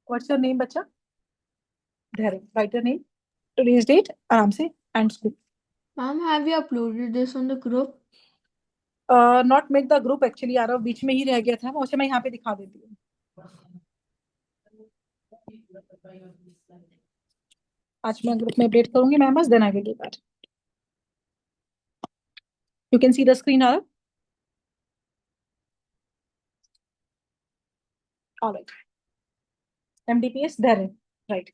What's your name बच्चा? Dhairya. Write your name, today's date आराम से, and school. Ma'am, have you uploaded this on the group? Not make the group actually यार, बीच में ही रह गया था वो, मैं यहाँ पे दिखा देती हूँ. आज मैं ग्रुप में अपडेट करूंगी मैम, बस then I will do that. You can see the screen are. Alright. MDPS Dhairya. Right.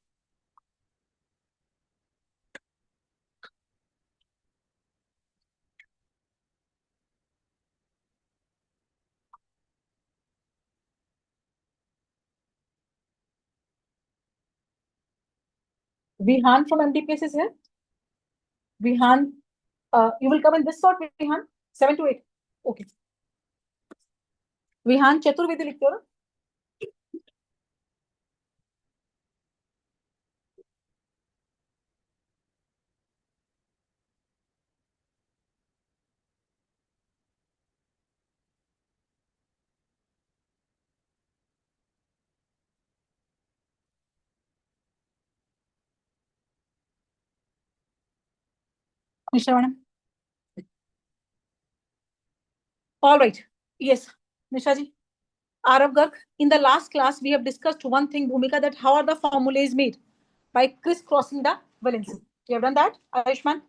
Vihan from MDPS is here. Vihan, you will come in this slot, Vihan. 7 to 8. Okay. Vihan Chaturvedi लिखते हो ना? निशा madam. All right. Yes, Nisha ji. Arav Garg, in the last class, we have discussed one thing, Bhumika, that how are the formulas made? By crisscrossing the valency. You have done that, Ayushman?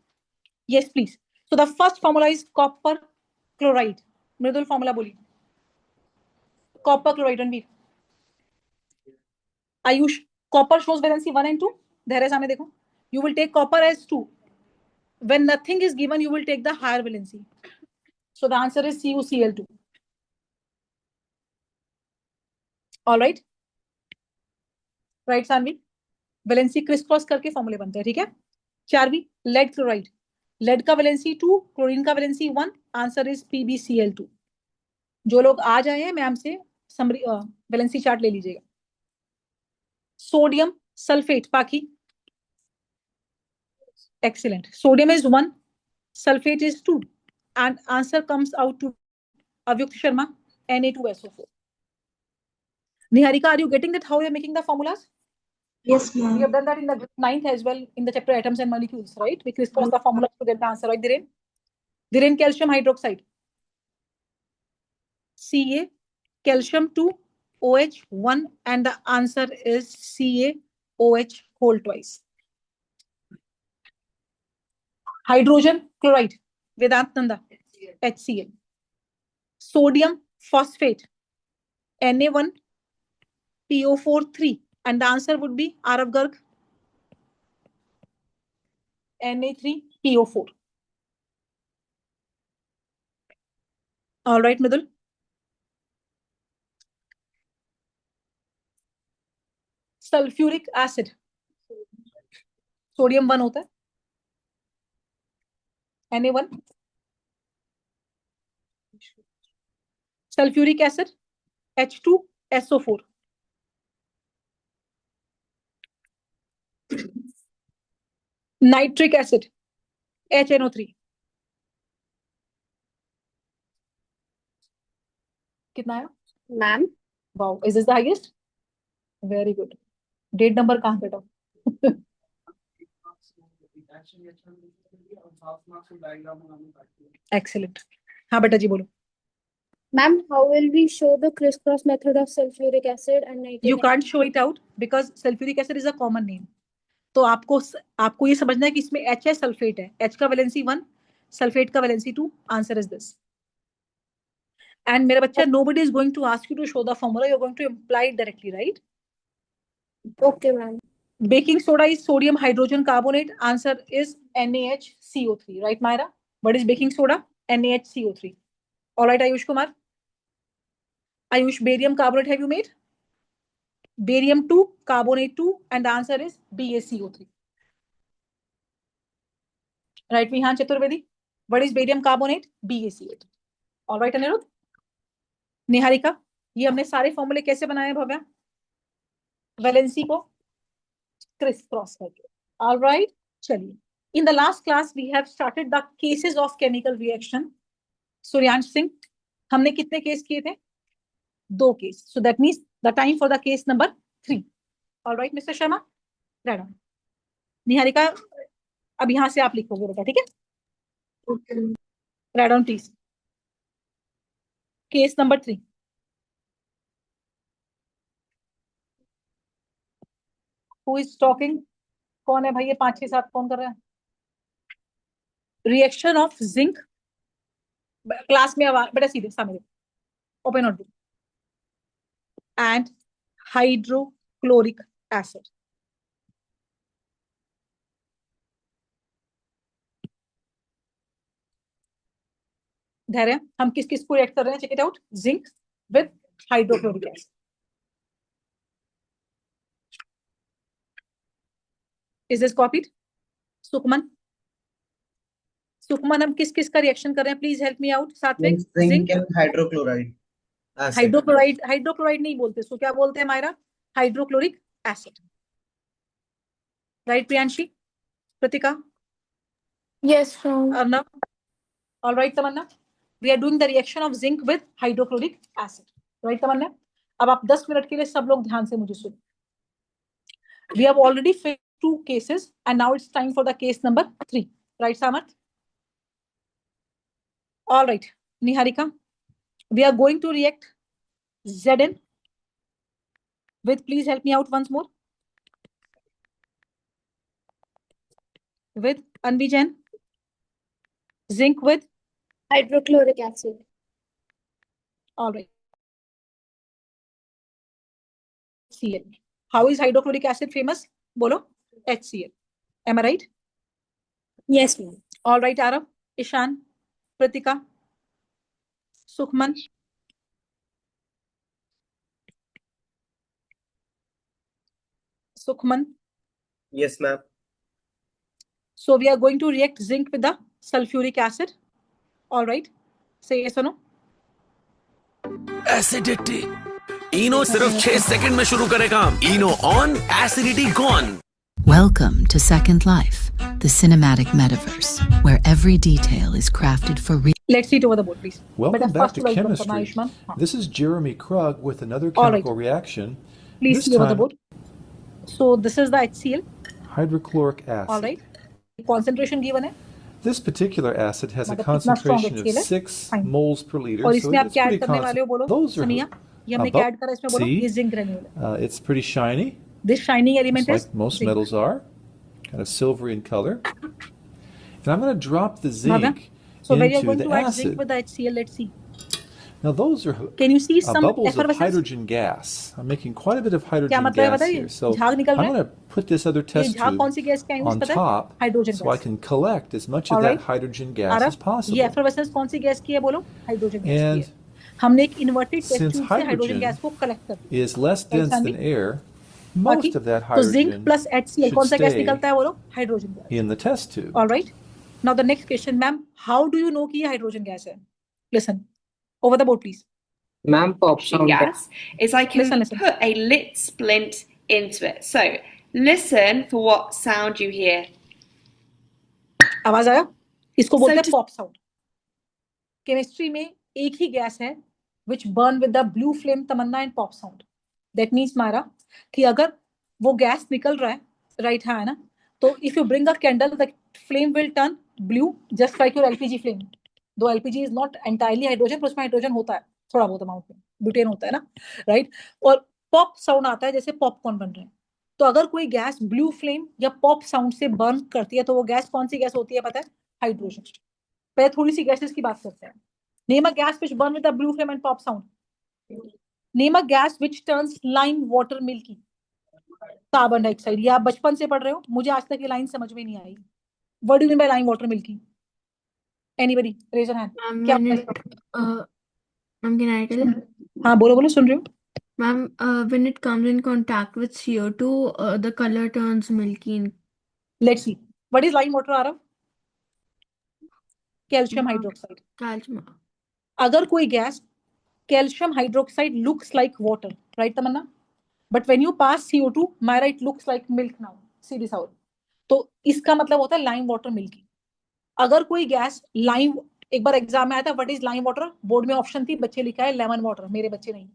Yes, please. So the first formula is copper chloride. Mridul formula boli. Copper chloride, Ranveer. Ayush, copper shows valency 1 and 2. There is dekho. You will take copper as 2. When nothing is given, you will take the higher valency. So the answer is CuCl2. All right. Right, Sanvi? Valency Chris cross करके फॉर्मूले बनते हैं. ठीक है. 4वीं lead chloride. Lead का valency 2, chlorine का valency 1. Answer is PbCl2. जो लोग आ जाए हैं मैम से वैलेंसी चार्ट ले लीजिएगा. सोडियम सल्फेट पाखी. Excellent. Sodium is 1, sulfate is 2, and answer comes out to Avyukt Sharma, Na2SO4. Niharika, are you getting that how you're making the formulas? Yes, We have ma'am. done that in the 9th as well in the chapter atoms and molecules, right? We crisscross the formulas to get the answer, right, Dhiren? Dhiren, calcium hydroxide. Ca, calcium 2, OH 1, and the answer is CaOH whole twice. Hydrogen chloride, Vedant Nanda, HCl. Sodium phosphate, Na1, PO4 3, and the answer would be Arav Garg, Na3 PO4. All right, Midul. Sulfuric acid, sodium 1 होता है, Na1. Sulfuric acid, H2SO4. Nitric acid, HNO3. कितना आया Ma'am. Wow, is this the highest? Very good. Date number कहाँ बेटा? Excellent. हाँ बेटा जी बोलो. Ma'am, how will we show the crisscross method of sulfuric acid and nitric You acid? can't show it out because sulfuric acid is a common name. तो आपको ये समझना है कि इसमें H है, सल्फेट है. H का वैलेंसी 1, सल्फेट का valency 2. Answer is this. And मेरा बच्चा, nobody is going to ask you to show the formula. You're going to imply it directly, right? Okay, ma'am. Baking soda is sodium hydrogen carbonate. Answer is NaHCO3, right, Myra? What is baking soda? NaHCO3. All right, Ayush Kumar. Ayush, barium carbonate have you made? Barium 2, carbonate 2, and the answer is BaCO3. Right, Vihan Chaturvedi? What is barium carbonate? BaCO3. All right, Anirudh? Niharika, ये हमने सारे फॉर्मूले कैसे बनाए Bhavya? Valency को criss cross करके. All right, चलिए. In the last class we have started the cases of chemical reaction. Suryansh Singh, हमने कितने केस किए थे? 2 case. So that means the time for the case number 3. Alright mister Sharma, right on. Niharika, अब यहां से आप लिखोगे बेटा, ठीक है? Okay. Right on please. Case number 3। Who is talking? कौन है भाई? ये 5 6 7 कौन कर रहा है? रिएक्शन ऑफ जिंक, क्लास में आवाज बेटा सीधे सामने open notebook, and hydrochloric acid. Dhairya, हम किस किस को रिएक्ट कर रहे हैं? Check it out. Zinc with hydrochloric acid. Is this copied? Sukman, Sukman, हम किस किस का रिएक्शन कर रहे हैं? Please help me out. Satvik, zinc and hydrochloride acid. Hydrochloride, hydrochloride नहीं बोलते, सो क्या बोलते हैं Myra? Hydrochloric acid. Right Priyanshi, Kritika, Yes, ma'am. Arnav, all right Tamanna, we are doing the reaction of zinc with hydrochloric acid. Right Tamanna, अब आप 10 मिनट के लिए सब लोग ध्यान से मुझे सुनो। We have already finished 2 cases and now it's time for the case number 3. Right, Samarth? All right, Niharika, we are going to react Zn with, please help me out once more, with Anvi Jain, zinc with, Hydrochloric acid. all right, HCl. How is hydrochloric acid famous? Bolo, HCl. Am I right? Yes, ma'am. All right, Arav, Ishan, Pratika, Sukhman, Sukhman. Yes, ma'am. So we are going to react zinc with the sulfuric acid. All right, say yes or no. Acidity. Eno सिर्फ 6 second में शुरू करे काम। Eno on, acidity gone. Welcome to Second Life, the cinematic metaverse, where every detail is crafted for real. Let's see it over the board, please. Welcome But back first to like chemistry. Ayushman. This is Jeremy Krug with another All right. chemical reaction. Please This see over the time, board. So this is the HCl. hydrochloric acid. All right. Concentration given है. This particular acid has a मतलब कितना strong concentration of HCl है? 6 Fine. moles per liter, और so इसमें आप it's क्या pretty add करने वाले हो बोलो? constant. Those are समिया, ये हमने क्या ऐड करा इसमें बोलो? See? ये जिंक ग्रेन्यूल है. It's pretty shiny, This shining element just is like most zinc. metals are, kind of silvery in color. And I'm going to drop the Bhavya? zinc So when you're into going the to add zinc acid. with the HCl, let's see. Now those are Can you see some bubbles of effervescence? hydrogen gas. I'm making quite a bit of क्या hydrogen मतलब है gas बताइए? here. So झाग निकल I'm रहा है? going to put this other ये test झाग कौन tube सी गैस का है? on पता है? top hydrogen so I gas. can collect as much of All that right. hydrogen gas as Aarav, ये possible. effervescence कौन सी गैस की है बोलो? हाइड्रोजन गैस की And है. हमने एक इन्वर्टेड टेस्ट since ट्यूब से हाइड्रोजन hydrogen गैस को कलेक्ट कर दिया. is less Right, dense Sandy? than air, बाकी most of that तो zinc hydrogen plus HCl should कौन सा गैस stay निकलता है बोलो? Hydrogen gas. in the test tube. All right. Now the next question, ma'am. How do you know कि ये hydrogen gas है? Listen. Over the board, please. Ma'am, pop sound. gas is I can Listen. put a lit splint into it. So listen for what sound you hear. आवाज आया? इसको बोलते हैं So pop sound. Chemistry में एक ही gas है which burn with the blue flame Tamanna and pop sound. That means मारा कि अगर वो गैस निकल रहा है, राइट है ना, तो if you bring a candle, the flame will turn blue just like your LPG flame. Though LPG is not entirely hydrogen, पर उसमें हाइड्रोजन होता है थोड़ा बहुत अमाउंट में, ब्यूटेन होता है ना, राइट. और पॉप साउंड आता है जैसे पॉपकॉर्न बन रहे हैं. तो अगर कोई गैस ब्लू फ्लेम या पॉप साउंड से बर्न करती है तो वो गैस कौन सी गैस होती है पता है? हाइड्रोजन. पहले थोड़ी सी गैसेस की बात करते हैं. Name a gas which burn with a blue flame and pop sound. Name a gas which turns lime water milky. Carbon dioxide. ये आप बचपन से पढ़ रहे हो, मुझे आज तक ये लाइन समझ में नहीं आई. What do you mean by lime water milky? Anybody? Raise your hand. Ma'am, क्या when it, ma'am, can I tell? हाँ बोलो बोलो, सुन रही हूँ. Ma'am, when it comes in contact with CO2, the color turns milky in Let's see. What is lime water, Arav? Calcium hydroxide. calcium. अगर कोई gas calcium hydroxide looks like water, right Tamanna? But when you pass CO2, Myra, it looks like milk now. See this out. तो इसका मतलब होता है lime water milky. अगर कोई gas lime, एक बार एग्जाम में आया था what is lime water, board में ऑप्शन थी, बच्चे लिखा है लेमन वाटर. मेरे बच्चे नहीं,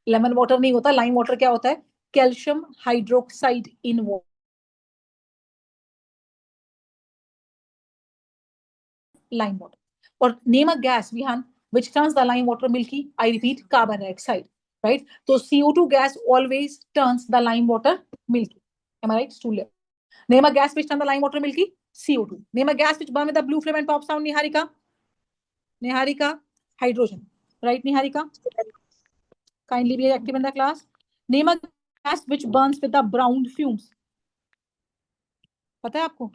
लेमन वाटर नहीं होता. लाइम वाटर क्या होता है? calcium hydroxide in water. Lime water. Or name a gas, Vihan, which turns the lime water milky. I repeat, carbon dioxide. Right? So CO2 gas always turns the lime water milky. Am I right? Stool. Name a gas which turns the lime water milky. CO2. Name a gas which burns with a blue flame and pops out. Niharika. Niharika. Hydrogen. Right, Niharika? Kindly be active in the class. Name a gas which burns with the brown fumes. पता है आपको?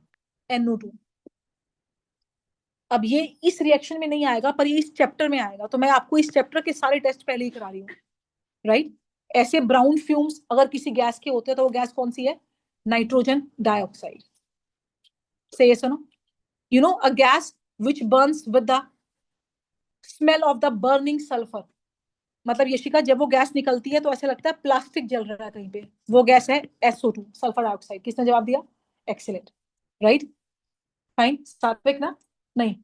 NO2. अब ये इस reaction में नहीं आएगा, पर ये इस चैप्टर में आएगा, तो मैं आपको इस चैप्टर के सारे टेस्ट पहले ही करा रही हूँ. राइट? ऐसे ब्राउन फ्यूम्स अगर किसी गैस के होते हैं तो वो गैस कौन सी है? Nitrogen dioxide. से yes or no? You know a gas which burns with the smell of the burning sulfur. मतलब यशिका, जब वो गैस निकलती है तो ऐसा लगता है प्लास्टिक जल रहा है कहीं पे. वो गैस है SO2, सल्फर डाइऑक्साइड. किसने जवाब दिया? एक्सीलेंट. राइट? फाइन. सात्विक ना? नहीं.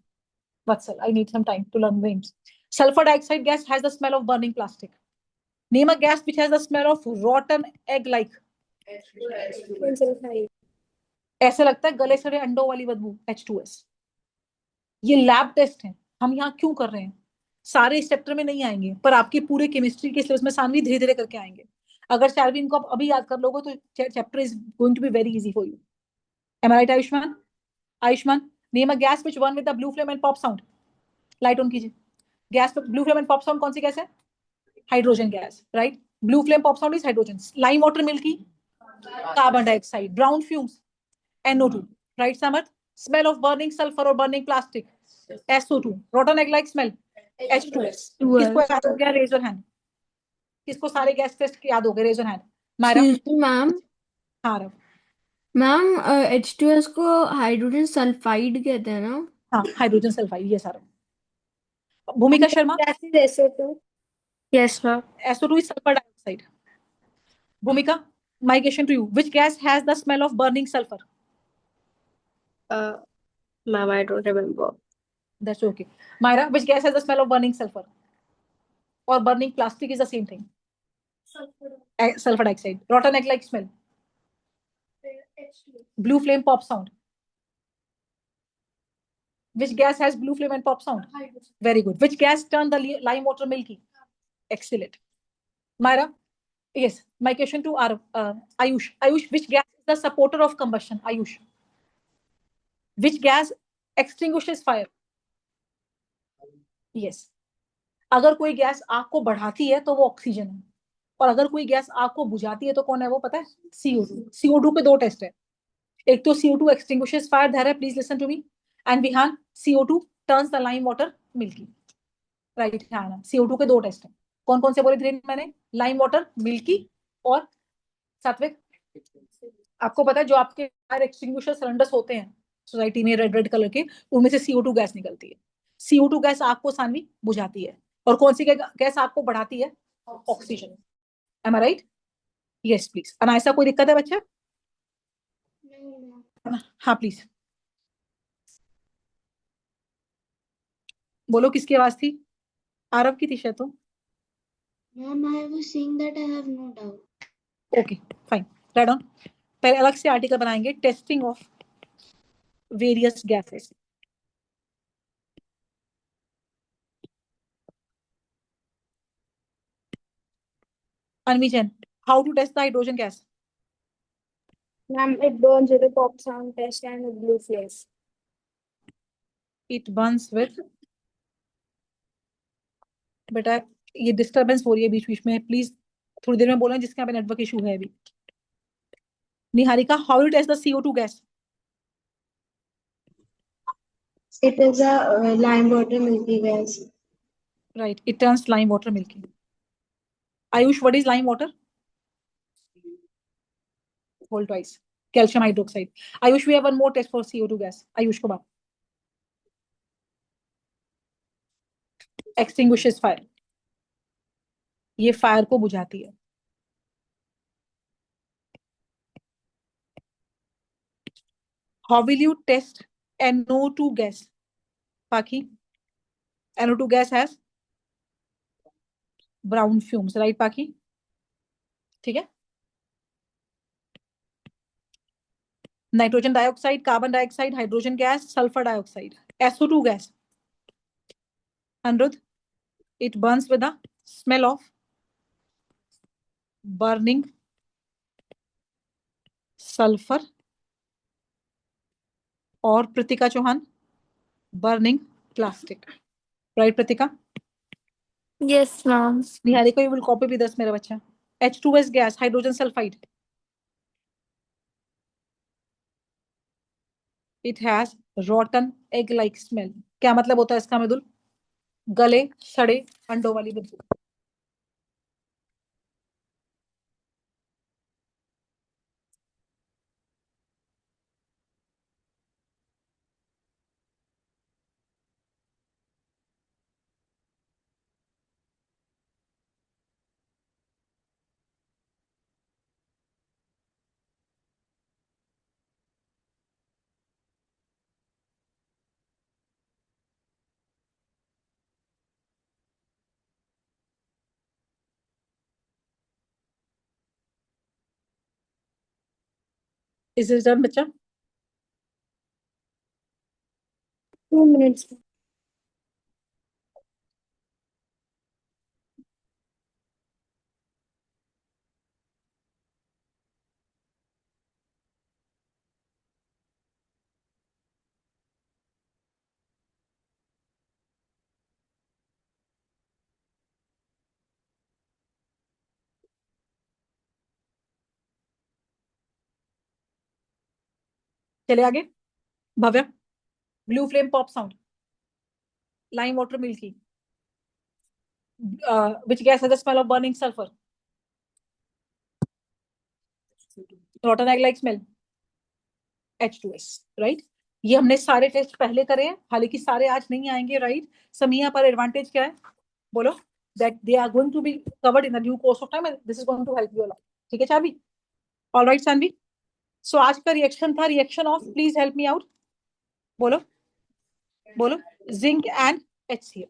Vatsal, I need some time to learn names. Sulfur dioxide gas has the smell of burning plastic. Name a gas which has the smell of rotten egg-like. ऐसे लगता है गले सड़े अंडों वाली बदबू. H2S. ये लैब टेस्ट है. हम यहाँ क्यों कर रहे हैं? सारे इस चैप्टर में नहीं आएंगे, पर आपके पूरे केमिस्ट्री के सिलेबस में सानवी धीरे धीरे करके आएंगे. अगर चार्विन को आप अभी याद कर लोगे तो chapter is going to be very easy for you. Am I right, Ayushman? Ayushman, name a gas which burn with the blue flame and pop sound. Light on कीजिए. Gas blue flame and pop sound कौन सी gas है? Hydrogen gas. Right? Blue flame pop sound is hydrogen. Lime water milky, carbon dioxide. Brown fumes, NO2. Right Samarth? Smell of burning sulphur और burning plastic, SO2. Rotten egg like smell, H2S. किसको याद हो गया? Raise your hand. किसको सारे gas test याद हो गए? Raise your hand. Myra. Ma'am. हाँ रव. मैम H2S को हाइड्रोजन सल्फाइड कहते हैं ना? हाँ, हाइड्रोजन सल्फाइड. ये सारा. भूमिका Sharma. SO2. Yes, ma'am. SO2 is sulfur dioxide. Bhumika, my question to you. Which gas has the smell of burning sulfur? Ma'am, I don't remember. That's okay. Myra, which gas has the smell of burning sulfur? Or burning plastic is the same thing? Sulfur dioxide. Rotten egg-like smell. Blue flame pop sound. Which gas has blue flame and pop sound? Very good. Which gas turned the lime water milky? Excellent. Myra, yes. My question to Ayush. Ayush, which gas is the supporter of combustion? Ayush. Which gas extinguishes fire? Yes. अगर कोई gas आग को बढ़ाती है तो वो oxygen है, और अगर कोई गैस आग को बुझाती है तो कौन है वो? पता है? CO2. CO2 पे दो टेस्ट है. एक तो CO2 extinguishes fire. Dhara, please listen to me. And Vihan, CO2 turns the lime water milky. Right? हाँ, CO2 के दो टेस्ट हैं. कौन कौन से बोले थे मैंने? लाइम वाटर मिल्की और सात्विक. आपको पता है जो आपके फायर एक्सटिंग्विशर सिलेंडर्स होते हैं सोसाइटी में रेड रेड कलर के, उनमें से CO2 गैस निकलती है. CO2 गैस आग को सानवी बुझाती है. और कौन सी गैस आग को बढ़ाती है? Oxygen. Am I right? Yes please. Anaysa, कोई दिक्कत है बच्चा? हाँ प्लीज बोलो. किसकी आवाज थी? आरव की थी शायद. तो Ma'am, I was saying that I have no doubt. Okay fine. Right on. पहले अलग से आर्टिकल बनाएंगे testing of various gases. Anvijan, how to test the hydrogen gas? Ma'am, it burns with a pop sound test and a blue flames. It burns with. बेटा ये disturbance हो रही है बीच बीच में, प्लीज थोड़ी देर में बोलना जिसके यहाँ पे नेटवर्क इशू है अभी. Niharika, how you test the CO2 gas? It is a lime water milky gas. Right, it turns lime water milky. Ayush, what is lime water? Hold twice. Calcium hydroxide. Ayush, we have one more test for CO2 gas. Ayush, come on. Extinguishes fire. ये fire को बुझाती है. How will you test NO2 gas? Paki, NO2 gas has brown fumes, right Paki? ठीक है. Nitrogen dioxide, carbon dioxide, hydrogen gas, sulphur dioxide, SO2 gas. Anirudh, it burns with the smell of burning sulfur. और Pritika Chauhan, burning plastic. Right, Pritika? Yes, ma'am. Niharika, you will copy with us, मेरा बच्चा. H2S gas, hydrogen sulfide. It has rotten egg-like smell. क्या मतलब होता है इसका मृदुल? गले सड़े अंडों वाली बदबू. Is this done, बच्चा? 2 minutes. चले आगे. Bhavya, blue flame pop sound. Lime water milky. Which gas has the smell of burning sulfur? Rotten egg-like smell. H2S, right? ये हमने सारे टेस्ट पहले करे हैं, हालांकि सारे आज नहीं आएंगे, राइट? समिया पर एडवांटेज क्या है? बोलो. That they are going to be covered in the due course of time and this is going to help you a lot. ठीक है चाबी? All right, Sanvi. So आज का रिएक्शन था reaction of, please help me out. बोलो बोलो. Zinc and HCl.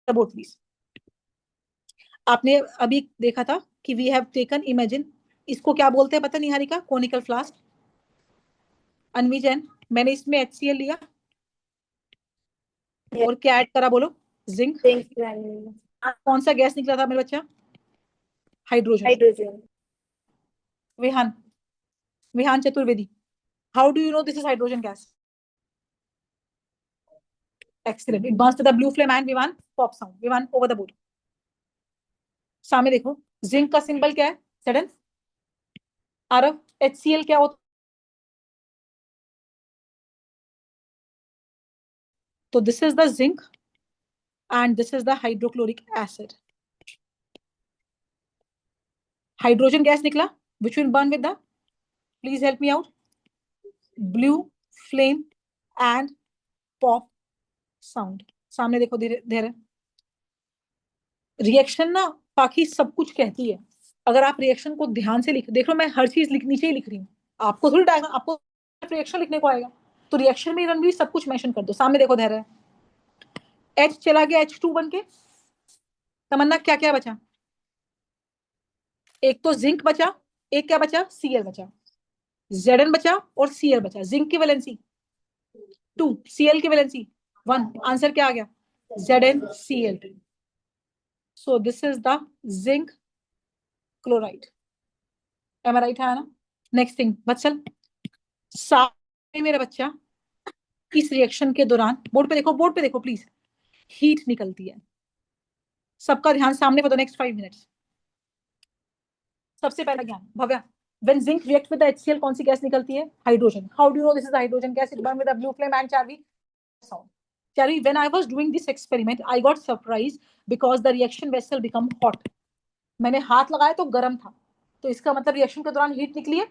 Both please. आपने अभी देखा था कि वी हैव टेकन, इमेजिन, इसको क्या बोलते हैं पता नहीं निहारिका? Conical flask. अनवी जैन, मैंने इसमें HCl लिया और क्या ऐड करा? बोलो. जिंक. कौन सा गैस निकला था मेरे बच्चा? Hydrogen. Vihan Chaturvedi, how do you know this is hydrogen gas? Excellent. It burns to the blue flame and Vivan pop sound. Vivan over the board. सामने देखो, जिंक का सिंबल क्या है? सडन. आरव, HCl क्या होता? तो this is the zinc and this is the hydrochloric acid. Hydrogen gas निकला, which will burn with the, please help me out, blue flame and pop sound. सामने देखो धीरे धीरे. रिएक्शन ना बाकी सब कुछ कहती है. अगर आप रिएक्शन को ध्यान से देख लो, मैं हर चीज नीचे ही लिख रही हूँ. आपको थोड़ी डायग्राम, आपको रिएक्शन लिखने को आएगा तो रिएक्शन में रणवीर सब कुछ मेंशन कर दो. सामने देखो धैर्य. H चला गया H2 बन के. तमन्ना क्या क्या बचा? एक तो जिंक बचा, एक क्या बचा? Cl बचा. Zn बचा और Cl बचा. जिंक की वैलेंसी 2, Cl की वैलेंसी 1. आंसर क्या आ गया? ZnCl. So this is the zinc chloride. Am I right, Hannah? Next thing, वत्सल, सारे मेरा बच्चा, इस रिएक्शन के दौरान बोर्ड पे देखो प्लीज, हीट निकलती है. सबका ध्यान सामने फॉर द नेक्स्ट 5 मिनट्स. सबसे पहला ज्ञान Bhavya, when zinc react with the HCl कौन सी गैस निकलती है? Hydrogen. How do you know this is the hydrogen gas? It burns with a blue flame and Charvi sound. Charvi, when I was doing this experiment, I got surprised because the reaction vessel become hot. मैंने हाथ लगाया तो गर्म था, तो इसका मतलब reaction के दौरान हीट निकली है.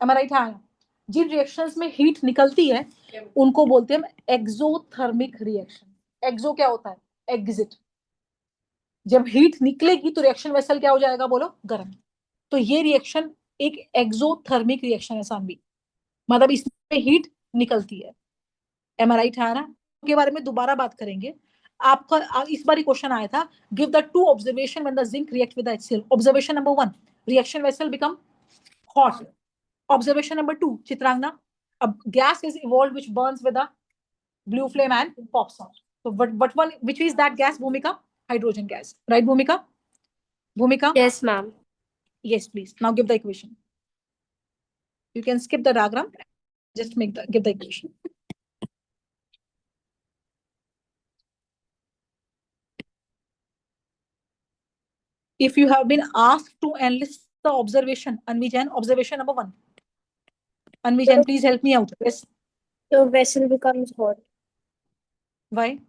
Am I right? हाँ. जिन रिएक्शंस में हीट निकलती है उनको बोलते हैं एक्सोथर्मिक रिएक्शन. एक्सो क्या होता है? एग्जिट. जब हीट निकलेगी तो रिएक्शन वेसल क्या हो जाएगा? बोलो, गर्म. तो ये रिएक्शन एक एक्सोथर्मिक रिएक्शन है सानवी, मतलब इसमें हीट निकलती है. Am I right, Hannah? के बारे में दोबारा बात करेंगे. आपका इस बार क्वेश्चन आया था, give the 2 observation when the zinc react with the HCl. Observation number 1, reaction vessel become hot. Observation number 2, Chitrangna. A gas is evolved which burns with a blue flame and pops out. So what one, which is that gas, Bhumika? Hydrogen gas, right, Bhumika? Bhumika? Yes, ma'am. Yes, please. Now give the equation. You can skip the diagram. Just give the equation. If you have been asked to enlist the observation, Anvi Jain, observation number 1. Anvi Jain, please help me out. Yes. The vessel becomes hot. Why?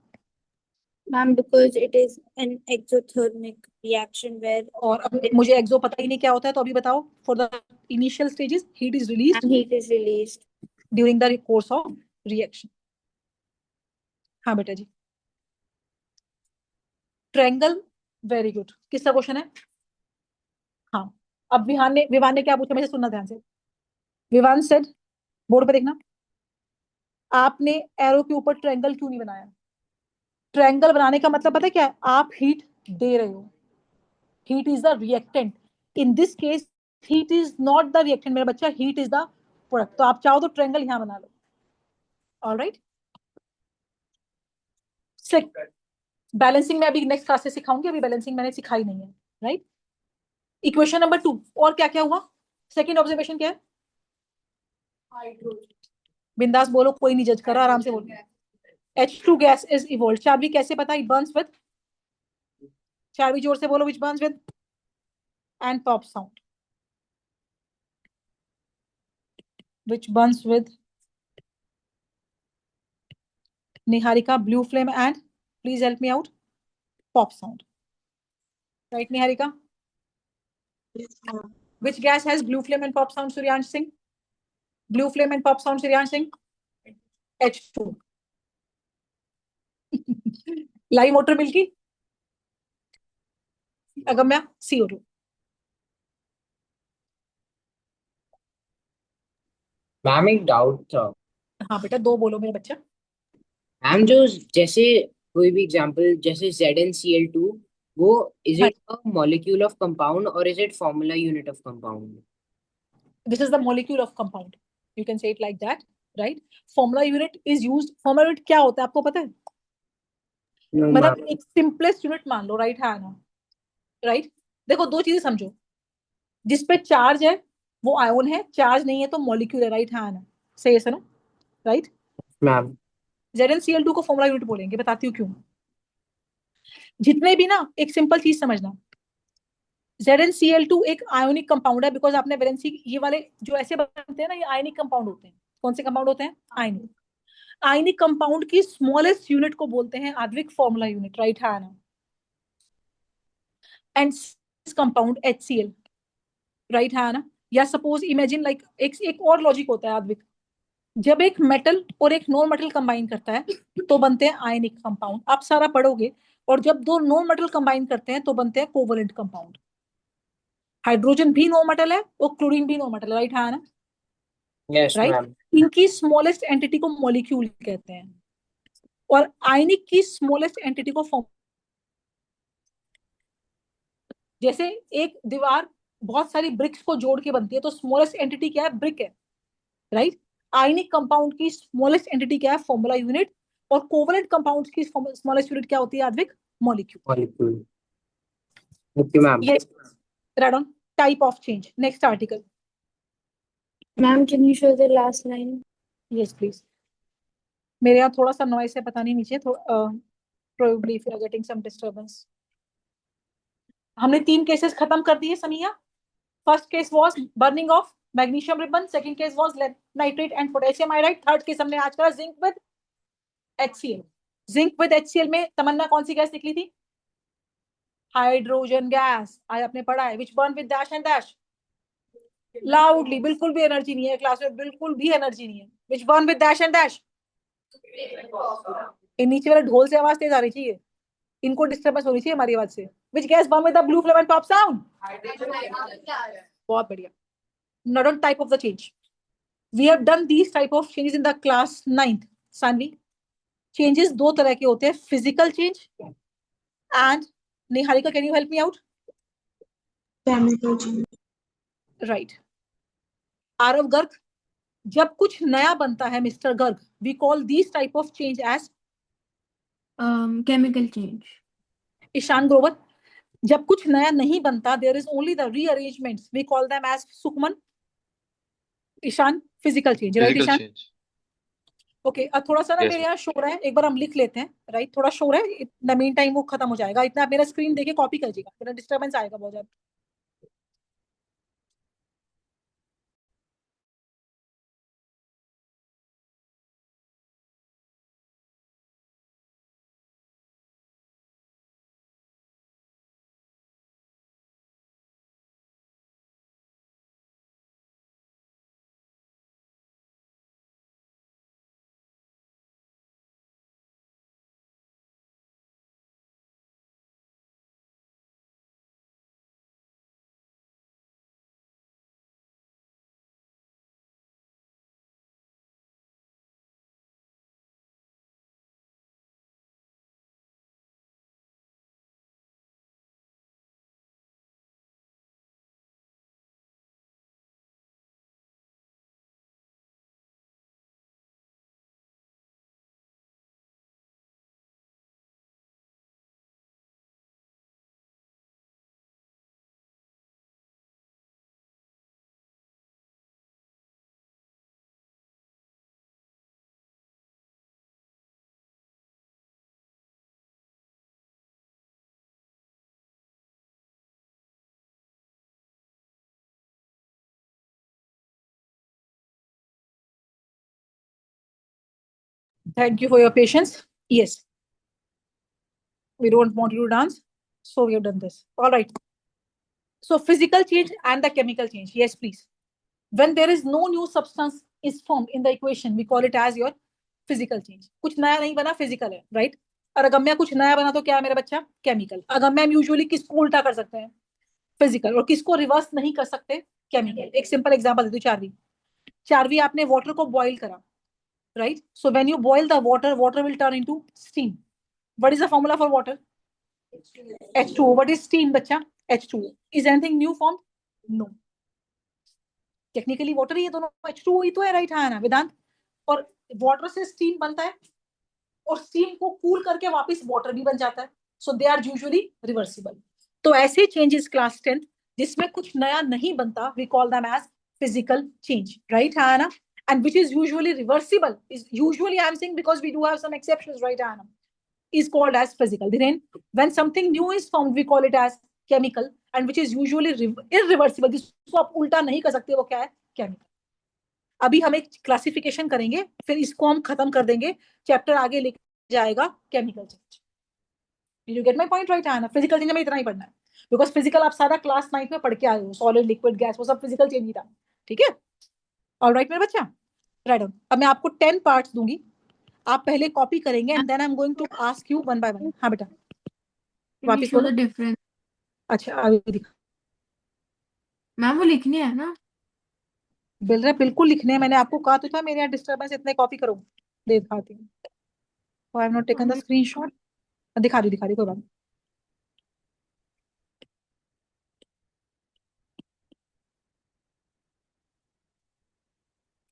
Ma'am, because it is an exothermic reaction where और अब मुझे एक्सो पता ही नहीं क्या होता है, तो अभी बताओ. For the initial stages, heat is released heat is released. during the course of reaction. हाँ बेटा जी. Triangle, very good. किसका क्वेश्चन है? हाँ. अब विवान ने क्या पूछा, मुझे सुनना ध्यान से. विवान सेड, बोर्ड पे देखना, आपने एरो के ऊपर ट्रायंगल क्यों नहीं बनाया? ट्रायंगल बनाने का मतलब पता है क्या है? आप हीट दे रहे हो. Heat is the reactant. In this case heat is not the reactant मेरा बच्चा, हीट इज द प्रोडक्ट. तो आप चाहो तो ट्रायंगल यहां बना लो. ऑलराइट. बैलेंसिंग में अभी नेक्स्ट क्लास से सिखाऊंगी, अभी बैलेंसिंग मैंने सिखाई नहीं है. राइट. Equation number 2. और क्या क्या हुआ? सेकंड ऑब्जर्वेशन क्या है? बिंदास बोलो, कोई नहीं जज कर रहा, आराम से बोलो. H2 gas is evolved. Charvi कैसे पता? It burns with. चार्वी जोर से बोलो, which burns with and pop sound. Which burns with Niharika, blue flame and please help me out, pop sound. Right, Niharika? Which gas has blue flame and pop sound, Suryansh Singh? Blue flame and pop sound, Suryansh Singh? H2. Lime water milky, Agamya CO2. Ma'am एक doubt था. हाँ बेटा, 2 बोलो मेरा बच्चा. Ma'am जो जैसे कोई भी एग्जांपल जैसे ZnCl2, वो is it a molecule of compound और is it formula unit of compound? This is the molecule of compound. You can say it like that, right? Formula unit is used. Formula unit क्या होता है आपको पता है? मतलब एक simplest unit मान लो, राइट है ना? राइट. देखो 2 चीजें समझो. जिस पे चार्ज है वो आयोन है, चार्ज नहीं है तो मॉलिक्यूल है, राइट है ना? सही है सुनो, राइट? मैम ZnCl2 को फॉर्मूला यूनिट बोलेंगे, बताती हूँ क्यों. जितने भी ना, एक सिंपल चीज समझना, ZnCl2 एक आयोनिक कंपाउंड है, बिकॉज आपने वैलेंसी, ये वाले जो ऐसे बनते हैं ना, ये आयनिक कंपाउंड होते हैं. कौन से कंपाउंड होते हैं? आयनिक. आयनिक कंपाउंड की स्मॉलेस्ट यूनिट को बोलते हैं आद्विक फॉर्मूला यूनिट, राइट है ना? एंड कंपाउंड HCl, राइट है ना? या सपोज इमेजिन लाइक एक और लॉजिक होता है आद्विक, जब एक मेटल और एक नॉन मेटल कंबाइन करता है तो बनते हैं आयनिक कंपाउंड. आप सारा पढ़ोगे. और जब 2 नॉन मेटल कंबाइन करते हैं तो बनते हैं कोवलेंट कंपाउंड. हाइड्रोजन भी नॉन मेटल है और क्लोरीन भी नॉन मेटल है, राइट है ना? Yes right. मैम. इनकी स्मॉलेस्ट एंटिटी को मॉलिक्यूल कहते हैं और आयनिक की स्मॉलेस्ट एंटिटी को फॉर्म. जैसे एक दीवार बहुत सारी ब्रिक्स को जोड़ के बनती है, तो स्मॉलेस्ट एंटिटी क्या है? ब्रिक है, राइट? आयनिक कंपाउंड की स्मॉलेस्ट एंटिटी क्या है? Formula unit. और कोवलेंट कंपाउंड्स की स्मॉलेस्ट यूनिट क्या होती है Aadvik? Molecule. Okay ma'am. Yes. Right. Type of change. Next article. Ma'am, can you show the last line? Yes please. मेरे यहाँ थोड़ा सा नॉइस है, पता नहीं नीचे, probably if you are getting some disturbance. हमने 3 केसेस खत्म कर दिए Samiya. First case was burning of magnesium ribbon, second case was lead nitrate and potassium iodide, third case हमने आज करा zinc with HCl. Zinc with HCl में तमन्ना कौन सी गैस निकली थी? Hydrogen gas. आज आपने पढ़ा है, which burn with dash and dash. Loudly, बिल्कुल भी एनर्जी नहीं है क्लास में, बिल्कुल भी एनर्जी नहीं है. Which burn with dash and dash. ये नीचे वाला ढोल से आवाज तेज आ रही चाहिए, इनको डिस्टर्बेंस होनी चाहिए हमारी आवाज से. Which gas burn with the blue flame and pop sound. बहुत बढ़िया. Not on type of the change. We have done these type of changes in the class 9th. Sanvi, changes 2 तरह के होते हैं, physical change and Niharika, can you help me out? Chemical change. Right. Aarav Garg, जब कुछ नया बनता है mister Garg, we call this type of change as chemical change. Ishaan Grover, जब कुछ नया नहीं बनता, there is only the rearrangements, we call them as Sukhman. Ishaan, physical change, right Physical Ishaan? change. Okay, अब थोड़ा सा ना Yes, मेरे यहाँ शोर है, एक बार हम लिख लेते हैं. राइट, थोड़ा शोर है, इन मीन टाइम वो खत्म हो जाएगा. इतना आप मेरा स्क्रीन देके कॉपी करिएगा, मेरा डिस्टर्बेंस आएगा बहुत ज्यादा. Thank you for your patience. Yes. We don't want you to dance, so we have done this. All right. So physical change and the chemical change. Yes, please. When there is no new substance is formed in the equation, we call it as your physical change. कुछ नया नहीं बना, physical है, right? और अगम्य कुछ नया बना तो क्या है मेरा बच्चा? Chemical. अगम्य हम यूजुअली किसको उल्टा कर सकते हैं? Physical. और किसको रिवर्स नहीं कर सकते? Chemical. एक सिंपल एग्जांपल दे दूं, चारवी. चारवी आपने वाटर को बॉईल करा, right? So when you boil the water, water will turn into steam. What is the formula for water? H2O. What is steam, बच्चा? H2O. Is anything new formed? No. Technically water ही है, दोनों H2O ही तो है, right? हाँ ना वेदांत? और water से स्टीम बनता है, और स्टीम को कूल करके वापस वाटर भी बन जाता है. सो दे आर यूजुअली रिवर्सिबल. तो ऐसे चेंजेस क्लास 10 जिसमें कुछ नया नहीं बनता, we call them as physical change, right? हाँ ना? And which is usually reversible, is usually I'm saying because we do have some exceptions, right, Anna, is called as physical. Then when something new is formed, we call it as chemical, and which is usually irreversible. जिसको आप उल्टा नहीं कर सकते, वो क्या है? Chemical. अभी हम एक क्लासिफिकेशन करेंगे, फिर इसको हम खत्म कर देंगे, चैप्टर आगे लेके जाएगा chemical change. You get my point, right, Anna? Physical change में इतना ही पढ़ना है, बिकॉज फिजिकल आप सारा क्लास 9 में पढ़ के आए हो, सॉलिड, लिक्विड, गैस, वो सब फिजिकल चेंज ही था. ठीक है? ऑलराइट मेरे बच्चा, राइट डाउन. अब मैं आपको 10 पार्ट्स दूंगी, आप पहले कॉपी करेंगे, and then I am going to ask you one by one. हाँ बेटा, Can you वापस show बोलो. the difference? अच्छा, अभी दिखा. मैम वो लिखनी है ना? बिल रहा, बिल्कुल लिखने हैं, मैंने आपको कहा तो था, मेरे यहाँ डिस्टर्बेंस इतने, कॉपी करो. दिखाती हूँ. I have not taken the screenshot. दिखा रही कोई बात.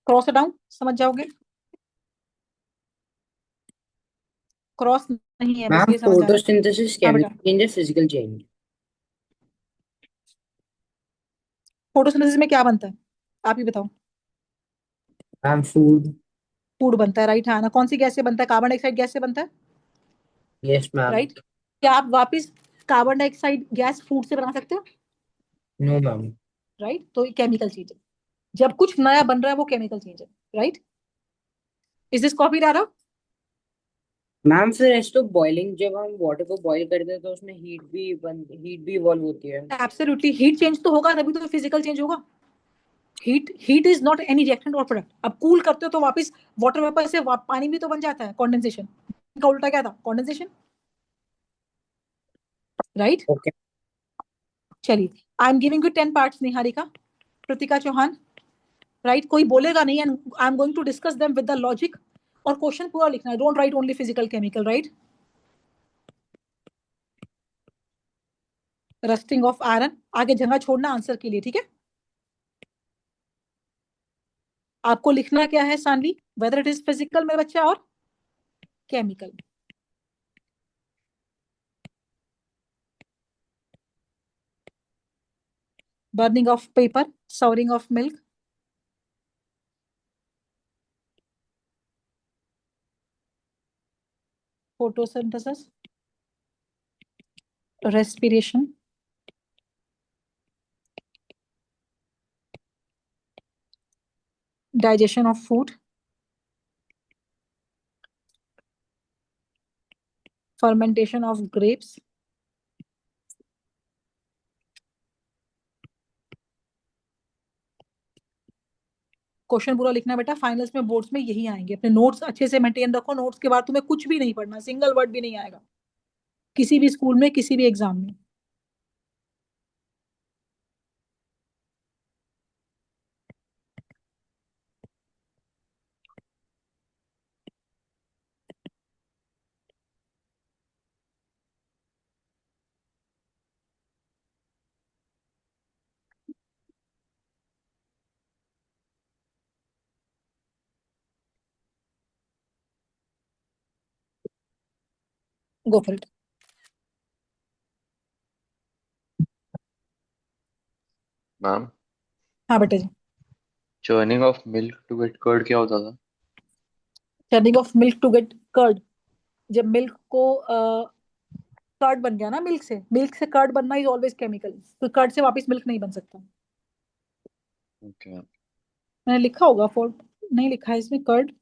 क्रॉस डाउन समझ जाओगे, क्रॉस नहीं है, बस मैम ये समझ आना. फोटोसिंथेसिस हाँ बेटा, केमिकल चेंज है, फिजिकल चेंज. फोटोसिंथेसिस में क्या बनता है, आप ही बताओ. Ma'am food. फूड बनता है, राइट? हाँ ना? कौन सी गैस से बनता है? कार्बन डाइऑक्साइड गैस से बनता है, यस मैम. राइट? क्या आप वापस कार्बन डाइऑक्साइड गैस फूड से बना सकते हो? No ma'am. राइट? तो केमिकल चेंज है. जब कुछ नया बन रहा है वो केमिकल चेंज है, राइट? इज दिस कॉपीड आ रहा? मैम फिर ऐसे तो बॉइलिंग, जब हम वाटर को बॉईल करते हैं तो उसमें हीट भी इवॉल्व होती है. एब्सोल्युटली, हीट चेंज तो होगा, तभी तो फिजिकल चेंज होगा. Heat is not any reactant और प्रोडक्ट. अब कूल करते हो तो वापस वाटर वेपर से पानी भी तो बन जाता है, कंडेंसेशन का उल्टा क्या था? Condensation, right? ओके. चलिए, I am giving you 10 parts. Niharika, Kritika Chauhan, right? कोई बोलेगा नहीं, and I am going to discuss them with the logic, और क्वेश्चन पूरा लिखना है. Don't write only physical chemical, right? Rusting of iron, आगे जगह छोड़ना आंसर के लिए, ठीक है? आपको लिखना क्या है Saanvi, whether it is physical मेरे बच्चा और chemical. Burning of paper, souring of milk, photosynthesis, respiration, digestion of food, fermentation of grapes, question पूरा लिखना बेटा, फाइनल्स में बोर्ड्स में यही आएंगे। अपने नोट्स अच्छे से मेंटेन रखो, नोट्स के बाद तुम्हें कुछ भी नहीं पढ़ना, सिंगल वर्ड भी नहीं आएगा किसी भी स्कूल में, किसी भी एग्जाम में। Go for it. मैम, हाँ बेटा जी। Churning of milk to get curd क्या होता था? Turning of milk to get curd, जब मिल्क को कर्ड बन गया ना, मिल्क से कर्ड बनना इज ऑलवेज केमिकल, तो कर्ड से वापस मिल्क नहीं बन सकता। Okay ma'am. मैंने लिखा होगा फॉर, नहीं लिखा है इसमें कर्ड,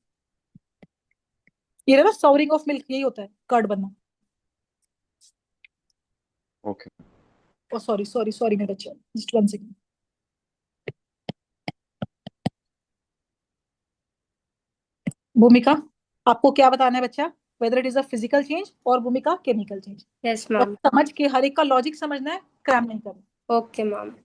ये ना साउरिंग ऑफ मिल्क, यही होता है कर्ड बनना। ओके। ओ सॉरी सॉरी सॉरी मेरे बच्चे, जस्ट वन सेकंड। भूमिका, आपको क्या बताना है बच्चा, weather it is a physical change और भूमिका केमिकल चेंज। Yes, और ma'am. समझ के हर एक का लॉजिक समझना है, क्रैम नहीं करना। Okay, ma'am.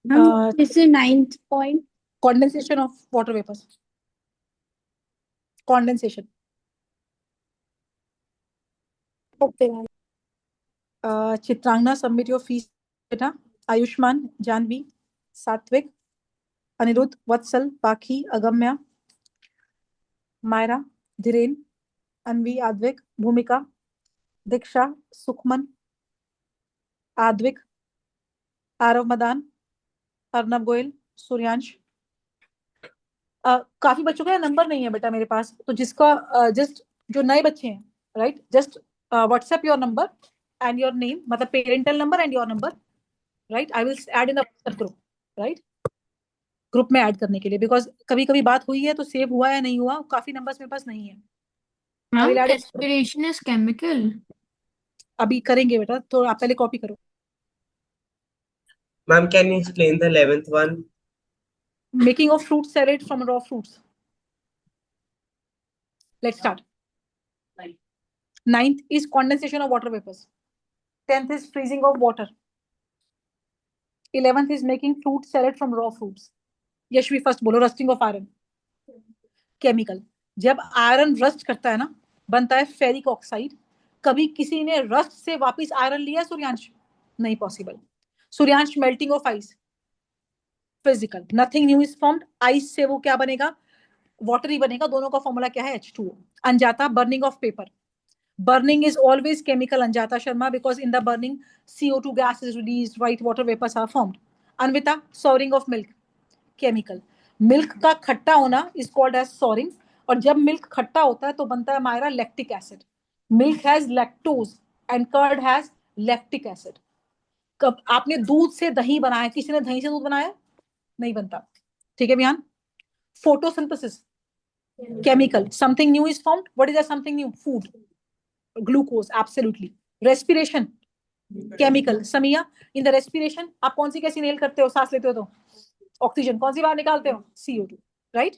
Ma'am, this is 9th point. Condensation of water vapours, condensation. Okay, ma'am. Chitrangana, submit your fees बेटा। आयुष्मान, जानवी, सात्विक, अनिरुद्ध, वत्सल, पाखी, अगम्या, मायरा, धीरेन, अनवी, आद्विक, भूमिका, दीक्षा, सुखमन, आद्विक, आरव मदान, अर्नब गोयल, सूर्यांश। काफी बच्चों का नंबर नहीं है बेटा मेरे पास, तो जिसका जस्ट जो नए बच्चे हैं, right, just WhatsApp your number and your name, मतलब parental number and your number, right. I will add in the WhatsApp group, right, group में ऐड करने के लिए, बिकॉज कभी कभी बात हुई है तो सेव हुआ या नहीं हुआ, काफी नंबर्स मेरे पास नहीं है। I ma'am will add it. Respiration is chemical. अभी करेंगे बेटा, तो आप पहले कॉपी करो। Ma'am, can you explain the 11th one? Making of fruit salad from raw fruits. Let's start. 9th is condensation of water vapors. 10th is freezing of water. 11th is making fruit salad from raw fruits. Yashvi first बोलो, rusting of iron, chemical. जब iron rust करता है ना, बनता है ferric oxide. कभी किसी ने रस्ट से वापस आयरन लिया सूर्यांश? नहीं possible. Suryansh, melting of ice, physical, nothing new is formed. Ice से वो क्या बनेगा? वाटर ही बनेगा। दोनों का फॉर्मूला क्या है? H2O। Anjata, burning of paper, burning is always chemical, Anjata Sharma, because in the burning CO2 gas is released, white water vapors are formed. Anvita, souring of milk, chemical. Milk का खट्टा होना is called as souring, और जब milk खट्टा होता है तो बनता है हमारा lactic acid. Milk has lactose and curd has lactic acid. कब आपने दूध से दही बनाया, किसी ने दही से दूध बनाया? नहीं बनता, ठीक है Bihaan. Photosynthesis, chemical, something new is formed. What is that something new? Food, glucose, absolutely. Respiration, chemical. Samia, in the respiration आप कौन सी गैस इनहेल करते हो, सांस लेते हो तो? ऑक्सीजन। कौन सी बाहर निकालते हो? CO2, right?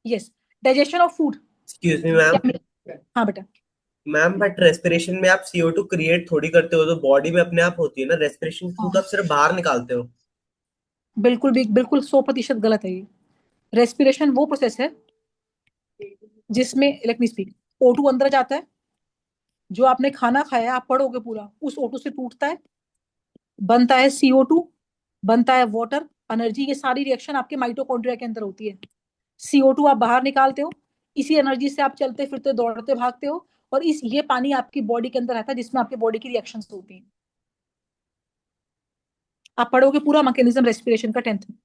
Yes. Digestion of food. Excuse me, ma'am. हाँ बेटा। मैम, बट रेस्पिरेशन में आप CO2 क्रिएट थोड़ी करते हो, तो बॉडी में अपने आप होती है ना रेस्पिरेशन, खुद आप सिर्फ बाहर निकालते हो। बिल्कुल 100% गलत है ये। रेस्पिरेशन वो प्रोसेस है जिसमें, लेट मी स्पीक, O2 अंदर जाता है, जो आपने खाना खाया आप पढ़ोगे पूरा, उस O2 से टूटता है, बनता है CO2, बनता है वाटर, एनर्जी। ये सारी रिएक्शन आपके माइटोकॉन्ड्रिया के अंदर होती है। CO2 आप बाहर निकालते हो, इसी एनर्जी से आप चलते फिरते दौड़ते भागते हो, और ये पानी आपकी बॉडी के अंदर आता है, जिसमें आपकी बॉडी की रिएक्शंस होती हैं। आप पढ़ोगे पूरा मैकेनिज्म रेस्पिरेशन का 10th में।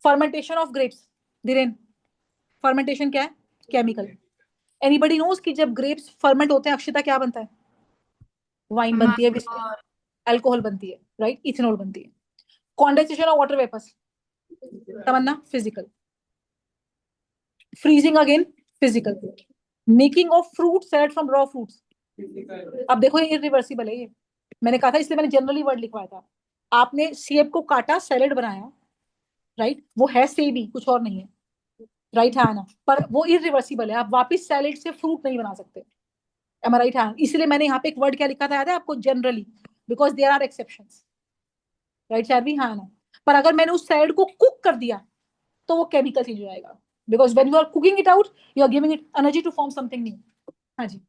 Fermentation of grapes, Dhiren, fermentation क्या है? केमिकल। एनीबडी नोज कि जब ग्रेप्स फर्मेंट होते हैं अक्षिता क्या बनता है? वाइन बनती है, अल्कोहल बनती है, राइट, इथेनॉल बनती है। Condensation of water vapours, Tamanna, physical. Freezing again, physical. Making of fruit salad from raw fruits, अब देखो ये इरिवर्सिबल है। ये मैंने कहा था, इसलिए मैंने जनरली वर्ड लिखवाया था। आपने सेब को काटा, सैलेड बनाया, राइट, वो है सेब ही, कुछ और नहीं है, राइट है ना, पर वो इरिवर्सिबल है। आप वापस सैलेड से फ्रूट नहीं बना सकते, एम आई राइट है? इसलिए मैंने यहाँ पे एक वर्ड क्या लिखा था याद है आपको? Generally, because there are exceptions, right शायद हाँ ना। पर अगर मैंने उस सैलेड को कुक कर दिया तो वो केमिकल चेंज हो जाएगा, because when you are cooking it out you are giving it energy to form something new. हाँ जी।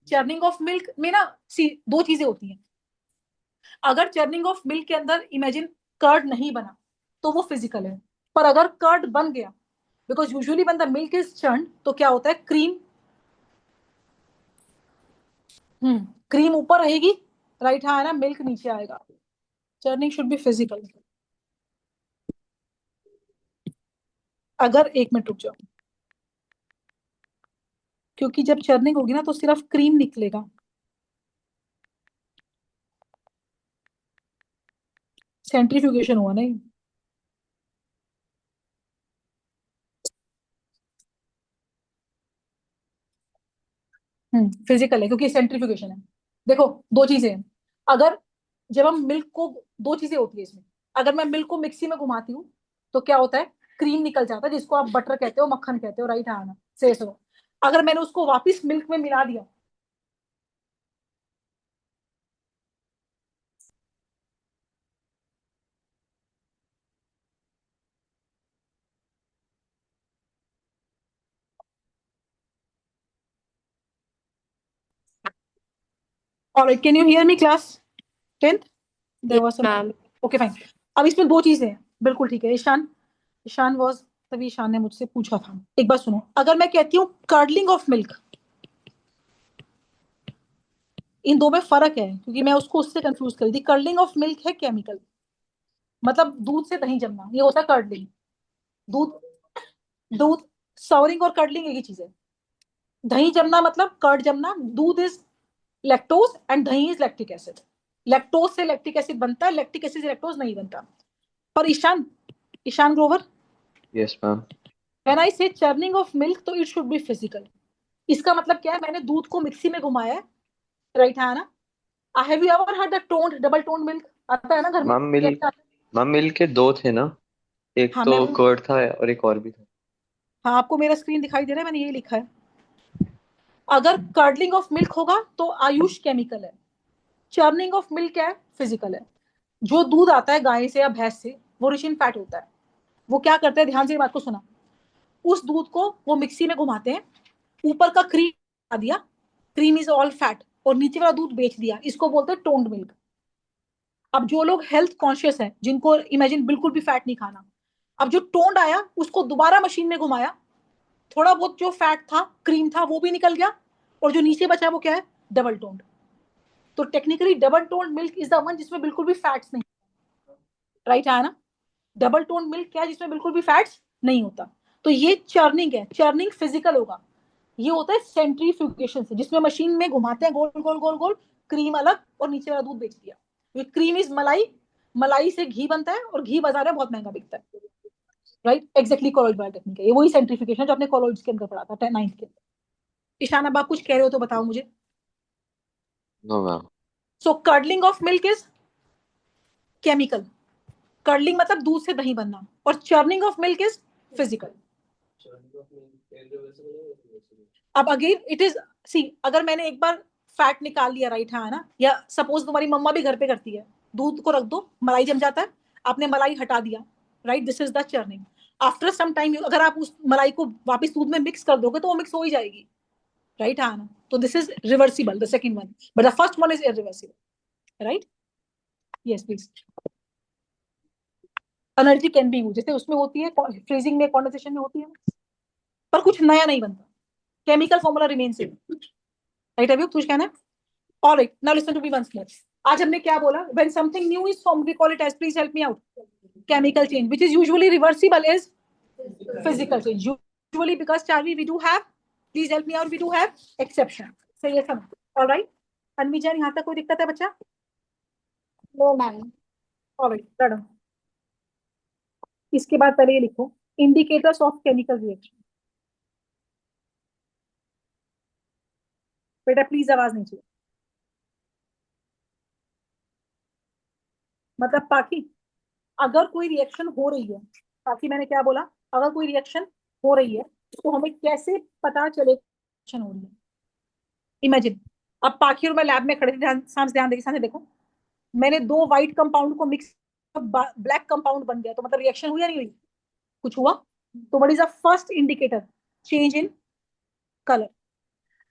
चर्निंग ऑफ मिल्क में ना दो चीजें होती हैं। अगर चर्निंग ऑफ मिल्क के अंदर इमेजिन कर्ड नहीं बना तो वो फिजिकल है, पर अगर कर्ड बन गया, because usually when the milk is churn तो क्या होता है, क्रीम क्रीम ऊपर रहेगी, राइट हाँ ना, मिल्क नीचे आएगा। Churning should be physical. अगर एक मिनट रुक जाओ, क्योंकि जब चर्निंग होगी ना तो सिर्फ क्रीम निकलेगा, सेंट्रीफ्यूगेशन हुआ नहीं। फिजिकल है क्योंकि सेंट्रीफ्यूगेशन है। देखो दो चीजें हैं, अगर जब हम मिल्क को, दो चीजें होती है इसमें, अगर मैं मिल्क को मिक्सी में घुमाती हूँ तो क्या होता है, क्रीम निकल जाता है, जिसको आप बटर कहते हो, मक्खन कहते हो, राइट हाँ ना, से सो। अगर मैंने उसको वापस मिल्क में मिला दिया, alright, can you hear me class 10th? There was some, okay fine. अब इसमें दो चीजें हैं, बिल्कुल ठीक है। ईशान वाज, तभी ईशान ने मुझसे पूछा था। एक बार सुनो, अगर मैं कहती हूँ कर्डलिंग ऑफ मिल्क, इन दो में फर्क है, क्योंकि मैं उसको उससे कंफ्यूज कर दी। कर्डलिंग ऑफ मिल्क है केमिकल, मतलब दूध से दही जमना, ये होता है कर्डलिंग। दूध दूध सावरिंग और कर्डलिंग एक ही चीज है। दही जमना मतलब कर्ड जमना, दूध इज लैक्टोज एंड दही इज लैक्टिक एसिड। लैक्टोज से लैक्टिक एसिड बनता है, लैक्टिक एसिड से लैक्टोज नहीं बनता। पर Ishaan Grover, yes ma'am. When I say churning of milk तो इट शुड बी फिजिकल। इसका मतलब क्या है, मैंने दूध को मिक्सी में घुमाया है, राइट है ना। Have you ever heard the toned, double toned milk आता है ना घर में? मैम मिल्क के दो थे ना, एक हाँ, तो कर्ड था और एक और भी था। हाँ, आपको मेरा स्क्रीन दिखाई दे रहा है, मैंने ये लिखा है। अगर कर्डलिंग ऑफ मिल्क होगा तो आयुष केमिकल है, चर्निंग ऑफ मिल्क क्या है, फिजिकल है। जो दूध आता है गाय से या भैंस से वो रिच इन फैट होता है। वो क्या करते हैं, ध्यान से बात को सुना, उस दूध को वो मिक्सी में घुमाते हैं, ऊपर का क्रीम आ दिया, क्रीम इज ऑल फैट, और नीचे वाला दूध बेच दिया, इसको बोलते हैं टोन्ड मिल्क। अब जो लोग हेल्थ कॉन्शियस है, जिनको इमेजिन बिल्कुल भी फैट नहीं खाना, अब जो टोन्ड आया उसको दोबारा मशीन में घुमाया, थोड़ा बहुत जो फैट था, क्रीम था, वो भी निकल गया, और जो नीचे बचा वो क्या है, डबल टोन्ड। तो technically double toned milk is the one जिसमें बिल्कुल भी फैट्स नहीं, राइट है ना। डबल टोन्ड मिल्क क्या है, जिसमें बिल्कुल भी फैट्स नहीं होता। तो ये चर्निंग है, चर्निंग फिजिकल होगा। ये होता है सेंट्रीफ्यूगेशन से, जिसमें मशीन में घुमाते हैं गोल गोल गोल गोल, क्रीम अलग और नीचे वाला दूध बेच दिया। क्रीम इज मलाई, मलाई से घी बनता है, और घी बाजार में बहुत महंगा बिकता है, right. Exactly college bio technique है ये, वही सेंट्रीफ्यूगेशन जो आपने कॉलेज के अंदर पढ़ा था 9th के अंदर। ईशान, अब आप कुछ कह रहे हो तो बताओ मुझे। No ma'am. So curdling of milk is chemical, curdling मतलब दूध से दही बनना, और churning of milk is physical. अब अगेन इट इज, सी अगर मैंने एक बार फैट निकाल लिया, राइट हाँ ना, या सपोज तुम्हारी मम्मा भी घर पे करती है, दूध को रख दो, मलाई जम जाता है, आपने मलाई हटा दिया, right, this is the churning. After some time अगर आप उस मलाई को वापस दूध में मिक्स कर दोगे तो वो मिक्स हो ही जाएगी, राइट। हाँ ना, तो this is reversible, the second one, but the first one is irreversible, right. Yes please. Energy can be use, जैसे उसमें होती है फ्रीजिंग में, कंडेंसेशन में होती है, पर कुछ नया नहीं बनता, chemical formula remain same, right. अभी कुछ कहना है? Alright, now listen to me once more. आज हमने क्या बोला? When something new is formed we call it as, please help me out, chemical change, which is usually reversible is physical change. Usually because Charlie, we do have, please help me out, we do have exception. सही है सब? All right. अनविजन, यहाँ तक कोई दिक्कत है बच्चा? No, ma'am. All right, पढ़ो। इसके बाद पहले ये लिखो, indicators of chemical reaction. बेटा प्लीज आवाज नहीं चाहिए, मतलब पाकि अगर कोई रिएक्शन हो रही है, ताकि मैंने क्या बोला, अगर कोई रिएक्शन हो रही है तो हमें कैसे पता चले रिएक्शन हो रही है? इमेजिन, अब पाखी और मैं लैब में खड़े थे, ध्यान देखिए, सामने देखो, मैंने दो व्हाइट कंपाउंड को मिक्स, ब्लैक कंपाउंड बन गया, तो मतलब रिएक्शन हुई या नहीं हुई? कुछ हुआ। तो what is the first indicator? Change in colour.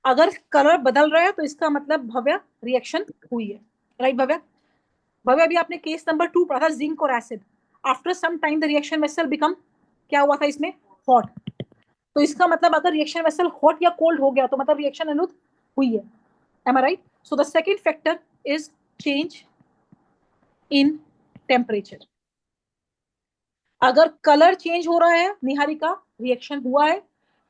अगर कलर बदल रहा है तो इसका मतलब भव्य रिएक्शन हुई है, राइट भव्य? भव्य अभी आपने केस नंबर 2 पढ़ा था, जिंक और acid, after some time the reaction vessel become, क्या हुआ था इसमें? हॉट। तो इसका मतलब अगर रिएक्शन वेसल हॉट या कोल्ड हो गया तो मतलब रिएक्शन अनुत हुई है, am I right? So the second factor is change in temperature. अगर कलर चेंज हो रहा है निहारिका, रिएक्शन हुआ है,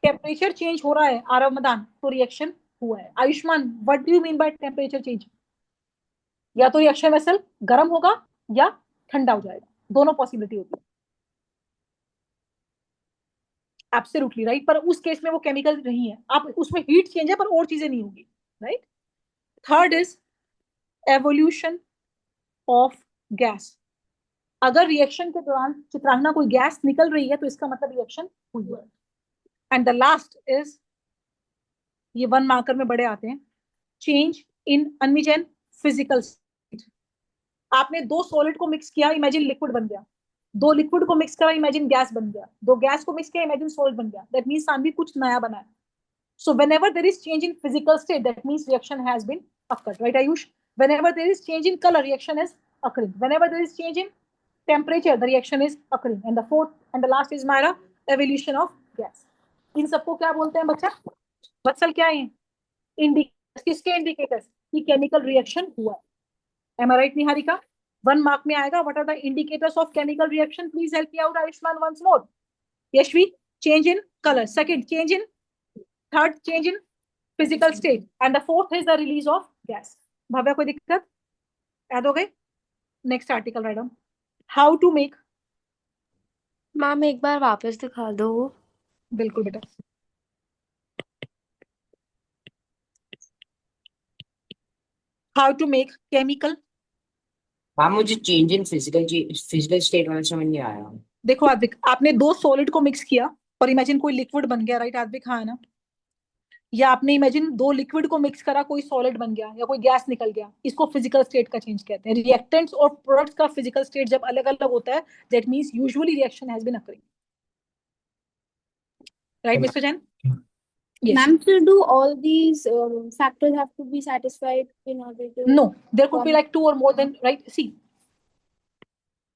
टेम्परेचर चेंज हो रहा है आरव मदान, तो रिएक्शन हुआ है। Ayushman, what do you mean by temperature change? या तो रिएक्शन वेसल गर्म होगा या ठंडा हो जाएगा, दोनों पॉसिबिलिटी होती है। एब्सोल्युटली राइट, पर उस केस में वो केमिकल नहीं है, आप उसमें हीट चेंज है पर और चीजें नहीं होगी, right. Third is evolution of gas. अगर रिएक्शन के दौरान चित्रांगना कोई गैस निकल रही है तो इसका मतलब रिएक्शन हुई है। एंड द लास्ट इज, ये 1 मार्कर में बड़े आते हैं, चेंज इन अनविजन फिजिकल स्टेट। आपने दो सॉलिड को मिक्स किया, इमेजिन लिक्विड बन गया, दो लिक्विड को मिक्स करा, इमेजिन गैस बन गया, दो गैस को मिक्स किया, इमेजिन सॉलिड बन गया, दैट मींस सामने कुछ नया बना है। So whenever there is change in physical state, that means reaction has been occurred, right Ayush? Whenever there is change in color, reaction is occurring. Whenever there is change in temperature, the reaction is occurring. And the fourth and the last is Myra, evolution of gas. इन सबको क्या बोलते हैं बच्चा? वत्सल क्या है? Indicators. किसके indicators? कि chemical reaction हुआ है। Am I right Niharika? 1 mark में आएगा, what are the indicators of chemical reaction? Please help me out, Ayushman, once more. Yashvi, change in color. Second, change in, third, change in physical state, and the fourth is the release of gas. Bhavya कोई दिक्कत? याद हो गए? Next article write down, how to make. Ma'am एक बार वापस दिखा दो। बिल्कुल बेटा। How to make chemical. हाँ, मुझे चेंज इन फिजिकल स्टेट वाला समझ नहीं आया। देखो आद्विक, आपने दो सॉलिड को मिक्स किया और इमेजिन कोई लिक्विड बन गया, राइट आद्विक? हाँ है ना? या आपने इमेजिन दो लिक्विड को मिक्स करा, कोई सॉलिड बन गया या कोई गैस निकल गया, इसको फिजिकल स्टेट का चेंज कहते हैं। रिएक्टेंट्स और प्रोडक्ट्स का फिजिकल स्टेट जब अलग अलग होता है, that means usually reaction has been occurring, right mister Jain? Yes. Ma'am, to do all these factors have to be satisfied in order to. No, there could be like 2 or more than, right? See,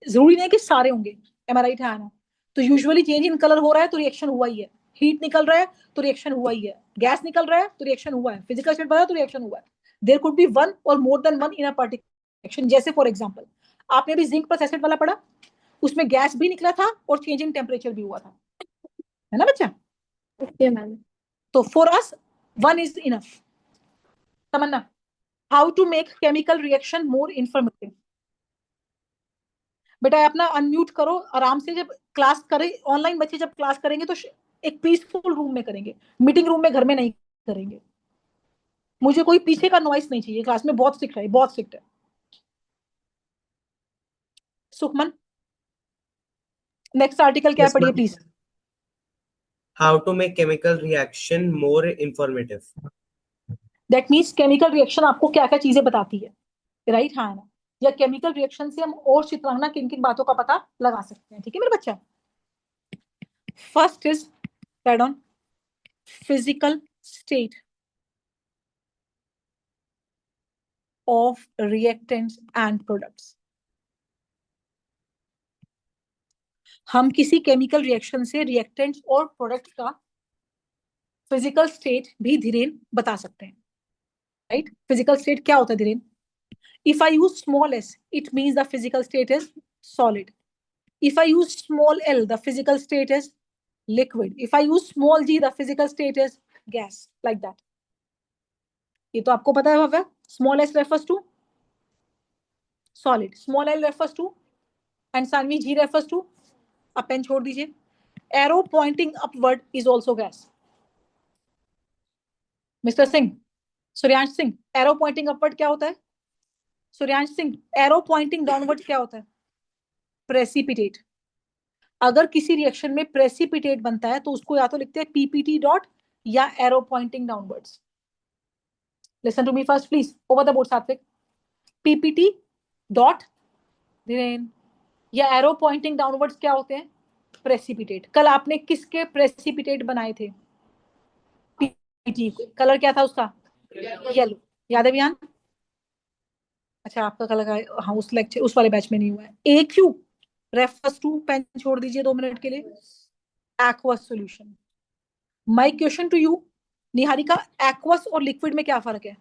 जरूरी नहीं है कि सारे होंगे, am I right? है ना? तो usually change in colour हो रहा है तो रिएक्शन हुआ ही है, हीट निकल रहा है तो रिएक्शन हुआ ही है, गैस निकल रहा है तो रिएक्शन हुआ है, फिजिकल स्टेट बदला तो रिएक्शन हुआ है। There could be 1 or more than 1 in a particular reaction. जैसे फॉर एग्जांपल आपने अभी जिंक प्लस एसिड वाला पढ़ा, उसमें गैस भी निकला था और चेंज इन टेम्परेचर भी हुआ था, है ना बच्चा? Okay, ma'am. तो for us 1 is enough। Tamanna, how to make chemical reaction more informative. बेटा अपना अनम्यूट करो आराम से, जब क्लास करें ऑनलाइन बच्चे जब क्लास करेंगे तो एक पीसफुल रूम में करेंगे, मीटिंग रूम में घर में नहीं करेंगे। मुझे कोई पीछे का नॉइस नहीं चाहिए, क्लास में बहुत स्ट्रिक्ट है, बहुत स्ट्रिक्ट है। सुखमन, नेक्स्ट आर्टिकल क्या Yes, पढ़िए ma'am. Please. How to make chemical reaction more informative. That means chemical reaction आपको क्या क्या चीजें बताती है, राइट? हाँ ना, या केमिकल रिएक्शन से हम और चित्रांगना किन किन बातों का पता लगा सकते हैं। ठीक है मेरे बच्चा। First is red on physical state of reactants and products। हम किसी केमिकल रिएक्शन से रिएक्टेंट्स और प्रोडक्ट का फिजिकल स्टेट भी धीरेन बता सकते हैं, राइट। फिजिकल स्टेट क्या होता है Dhiren? If I use small S it means the physical state is solid. If I use small L the physical state is liquid. If I use small G the physical state is gas, like that. ये तो आपको पता है Bhavya. Small S refers to solid, small l refers to, and Sanvi G refers to, अब pen छोड़ दीजिए। arrow pointing upward is also gas। Mister Singh, Suryansh Singh, arrow pointing upward क्या होता है? Suryansh Singh, arrow pointing downward क्या होता है? precipitate। अगर किसी रिएक्शन में precipitate बनता है तो उसको या तो लिखते हैं ppt डॉट या arrow pointing downwards। listen to me first please, over the board सात्विक। ppt डॉट धीरेन या एरो पॉइंटिंग डाउनवर्ड्स क्या होते हैं? प्रेसिपिटेट। कल आपने किसके प्रेसिपिटेट बनाए थे? पीपीटी। कलर क्या था उसका? येलो। याद है बियान? अच्छा आपका कलर, हाँ उस लेक्चर उस वाले बैच में नहीं हुआ है। A Q refers to, pen छोड़ दीजिए 2 मिनट के लिए, aqueous solution. My question to you Niharika, aqueous और लिक्विड में क्या फर्क है?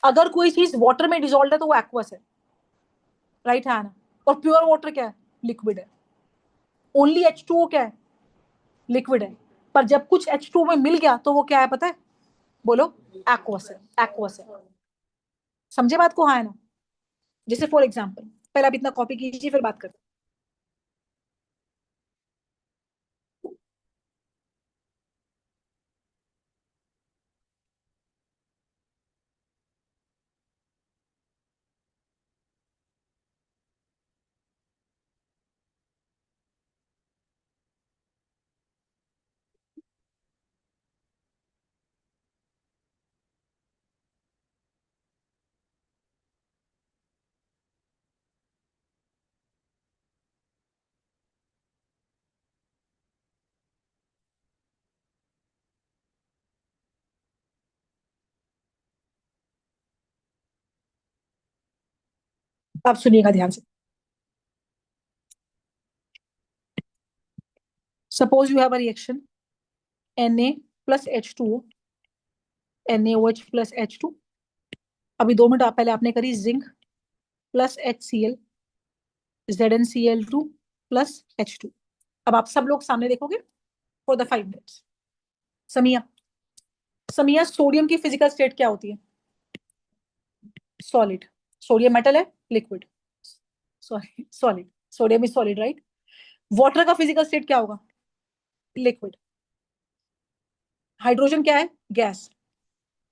अगर कोई चीज वाटर में डिसॉल्व है तो वो एक्वस है, राइट है ना। और प्योर वाटर क्या है? लिक्विड है। ओनली H2O क्या है? लिक्विड है। पर जब कुछ H2O में मिल गया तो वो क्या है पता है? बोलो, एक्वस है। एक्वस है। समझे बात को? हाँ है ना। जैसे फॉर एग्जांपल, पहले आप इतना कॉपी कीजिए फिर बात करते हैं। आप सुनिएगा ध्यान से। Suppose you have a reaction Na plus H2O, NaOH plus H2। अभी 2 मिनट पहले आपने करी zinc plus HCl ZnCl2 plus H2। अब आप सब लोग सामने देखोगे for the 5 minutes. Samiya, Samiya sodium की फिजिकल स्टेट क्या होती है? सॉलिड। सोडियम मेटल है, liquid. Sorry solid, sodium is solid, right. Water का फिजिकल स्टेट क्या होगा? लिक्विड। हाइड्रोजन क्या है? गैस।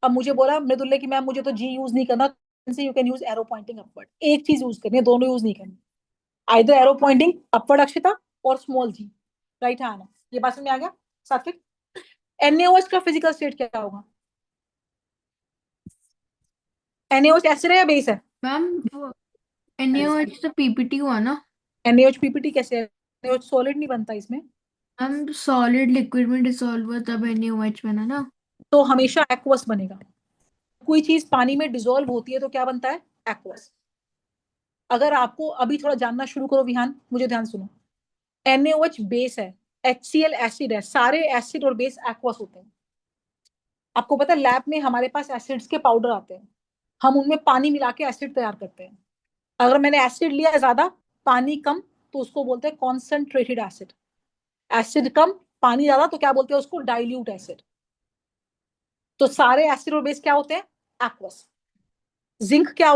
अब मुझे बोला मृदुल्य की मैम मुझे तो जी यूज नहीं करना, you can use arrow pointing upward. एक चीज यूज करनी है, दोनों यूज नहीं करनी। Either arrow pointing upward Akshita और स्मॉल जी, राइट है ना। ये बात में आ गया सात्विक। NaOH का फिजिकल स्टेट क्या होगा? NaOH एसिड है या बेस है? मैम NaOH तो पीपीटी हुआ ना। NaOH पीपीटी कैसे है? NaOH सॉलिड नहीं बनता इसमें। मैम सॉलिड लिक्विड में डिसॉल्व हुआ तब NaOH बना ना। तो हमेशा एक्वस बनेगा। कोई चीज पानी में डिसॉल्व होती है तो क्या बनता है? एक्वस। अगर आपको अभी थोड़ा जानना शुरू करो विहान, मुझे ध्यान सुनो। NaOH बेस है, HCl एसिड है, सारे एसिड और बेस एक्वस होते हैं। आपको पता है लैब में हमारे पास एसिड्स के पाउडर आते हैं, हम उनमें पानी मिला के एसिड तैयार करते हैं। अगर मैंने एसिड लिया ज्यादा पानी कम तो उसको बोलते हैं कॉन्सेंट्रेटेड एसिड। एसिड कम पानी ज्यादा तो क्या बोलते हैं उसको? Dilute acid. तो सारे एसिड और बेस क्या होते हैं? एक्वस। जिंक क्या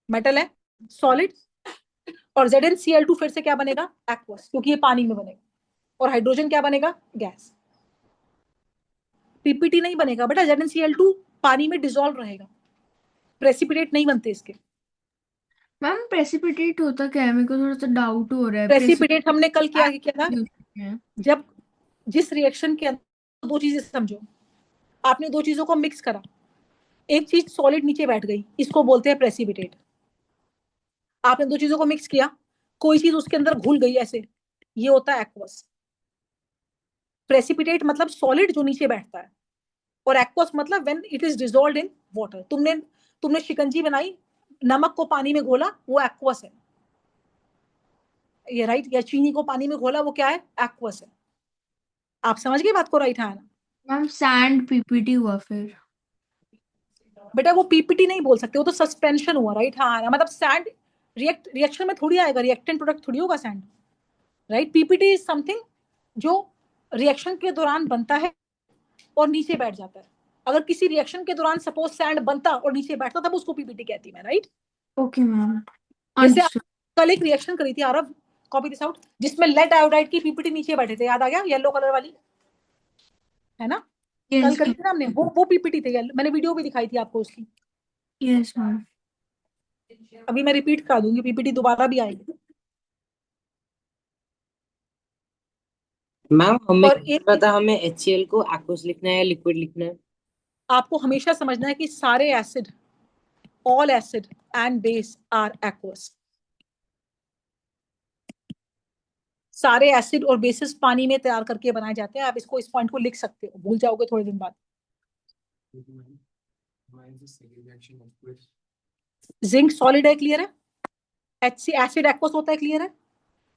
मेटल है, सॉलिड। और ZnCl2 फिर से क्या बनेगा? एक्वस, क्योंकि ये पानी में बनेगा। और हाइड्रोजन क्या बनेगा? गैस। पीपीटी नहीं बनेगा बेटा, ZnCl2 पानी में डिसॉल्व रहेगा, प्रेसिपिटेट नहीं बनते इसके। मैम प्रेसिपिटेट होता क्या है? मेरे को थोड़ा सा डाउट हो रहा है। प्रेसिपिटेट हमने कल क्या था? है। जब जिस रिएक्शन के अंदर 2 चीजें समझो, आपने 2 चीजों को मिक्स करा, एक चीज सॉलिड नीचे बैठ गई, इसको बोलते हैं प्रेसिपिटेट। आपने दो चीजों को मिक्स किया, कोई चीज उसके अंदर घुल गई ऐसे, ये होता है एक्वस। प्रेसिपिटेट मतलब सॉलिड जो नीचे बैठता है, और एक्वस मतलब when it is dissolved in water. तुमने शिकंजी बनाई, नमक को पानी में घोला, वो एक्वस है, ये राइट। या चीनी को पानी में घोला, वो क्या है? एक्वस है। आप समझ गए बात को? राइट है ना? मैम सैंड पीपीटी हुआ फिर। बेटा वो पीपीटी नहीं बोल सकते, वो तो सस्पेंशन हुआ, राइट। हाँ, मतलब सैंड रिएक्शन में थोड़ी आएगा, रिएक्टेंट प्रोडक्ट थोड़ी होगा sand, right. PPT is something जो रिएक्शन के दौरान बनता है और नीचे बैठ जाता है। अगर किसी रिएक्शन के दौरान सपोज सैंड बनता और नीचे बैठता, तब उसको पीपीटी कहती मैं, राइट। ओके मैम, जैसे अंडरस्टूड। कल एक रिएक्शन करी थी आरव, कॉपी दिस आउट, जिसमें लेड आयोडाइड की पीपीटी नीचे बैठे थे, याद आ गया? येलो कलर वाली, है ना? कल करी थी ना हमने, वो पीपीटी थे, मैंने वीडियो भी दिखाई थी आपको उसकी। Yes ma'am. अभी मैं रिपीट करा दूंगी, पीपीटी दोबारा भी आएगी। मैम हमें और एक पता, हमें HCl को एक्वस लिखना है या लिक्विड लिखना है? आपको हमेशा समझना है कि सारे acid, all acid and base are aqueous. सारे एसिड और बेसिस पानी में तैयार करके बनाए जाते हैं। आप इसको, इस पॉइंट को लिख सकते हो, भूल जाओगे थोड़े दिन बाद। जिंक सॉलिड है, क्लियर है। एसिड एक्वस होता है, क्लियर है।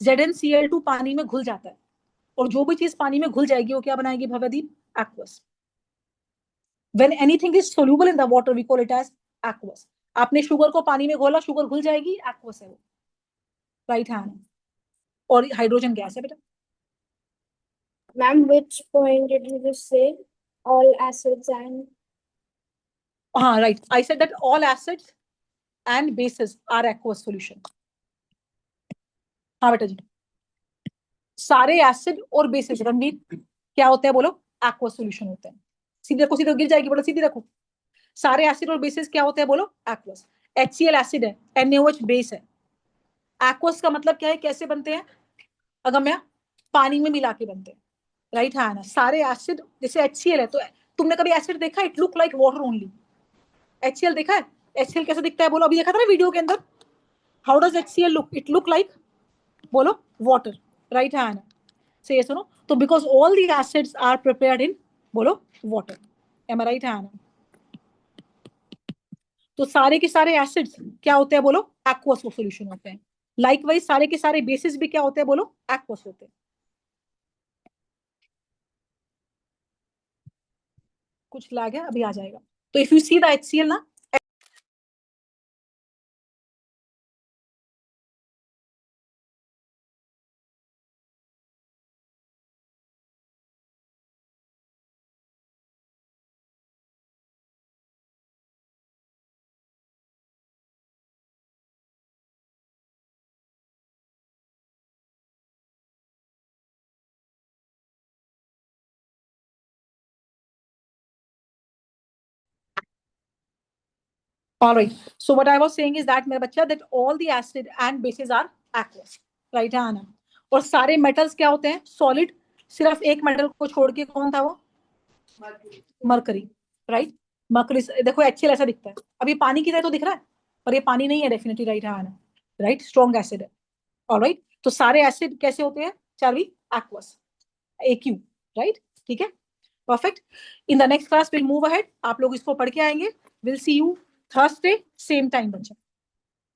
ZnCl2 पानी में घुल जाता है, और जो भी चीज पानी में घुल जाएगी वो क्या बनाएगी भव्यदीप? Aqueous. When anything is soluble in the water, we call it as aqueous. आपने शुगर को पानी में घोला, शुगर घुल जाएगी, एक्वस है वो, राइट हैंड। और हाइड्रोजन गैस है बेटा। Ma'am, which point did you just say? All acids and हाँ right, I said that all acids and bases are aqueous solution. हाँ बेटा जी, सारे एसिड और बेसिस रणवीर क्या होते हैं बोलो? एक्वस सॉल्यूशन होते हैं। सीधे रखो, सीधे गिर जाएगी, बोलो सीधी रखो। सारे एसिड और बेसिस क्या होते हैं बोलो? एक्वस। HCl एसिड है, NaOH बेस है। एक्वस का मतलब क्या है, कैसे बनते हैं? अगम्या, पानी में मिला के बनते हैं, राइट। हाँ ना, सारे एसिड, जैसे HCl है, तो तुमने कभी एसिड देखा? It look like water only. HCl देखा है? HCl कैसे दिखता है बोलो? अभी देखा था ना वीडियो के अंदर। How does HCl look? It look like, बोलो, वाटर, राइट। हाँ ना, से ये सुनो, तो because all the acids are prepared in, बोलो, वाटर। M I right? हाँ ना, तो सारे के सारे एसिड्स क्या होते हैं बोलो? एक्वस सॉल्यूशन होते हैं। लाइकवाइज सारे के सारे बेसिस भी क्या होते हैं बोलो? एक्वस होते हैं। कुछ लैग है, अभी आ जाएगा। तो if you see the HCl ना, all right, so what I was saying is that मेरा बच्चा, that all the acid and bases are aqueous, right है ना। और सारे मेटल्स क्या होते हैं? सॉलिड। सिर्फ एक मेटल को छोड़ के, कौन था वो? Mercury, right. मरकरी, देखो HCl ऐसा दिखता है, अभी पानी की तरह तो दिख रहा है, पर ये पानी नहीं है डेफिनेटली, राइट है ना, राइट। स्ट्रॉन्ग एसिड है, ऑलराइट। तो सारे एसिड कैसे होते हैं चार्वी? Aqueous, AQ, right. ठीक है, perfect. In the next class will move ahead, आप लोग इसको पढ़ के आएंगे। Will see you Thursday same time बच्चा।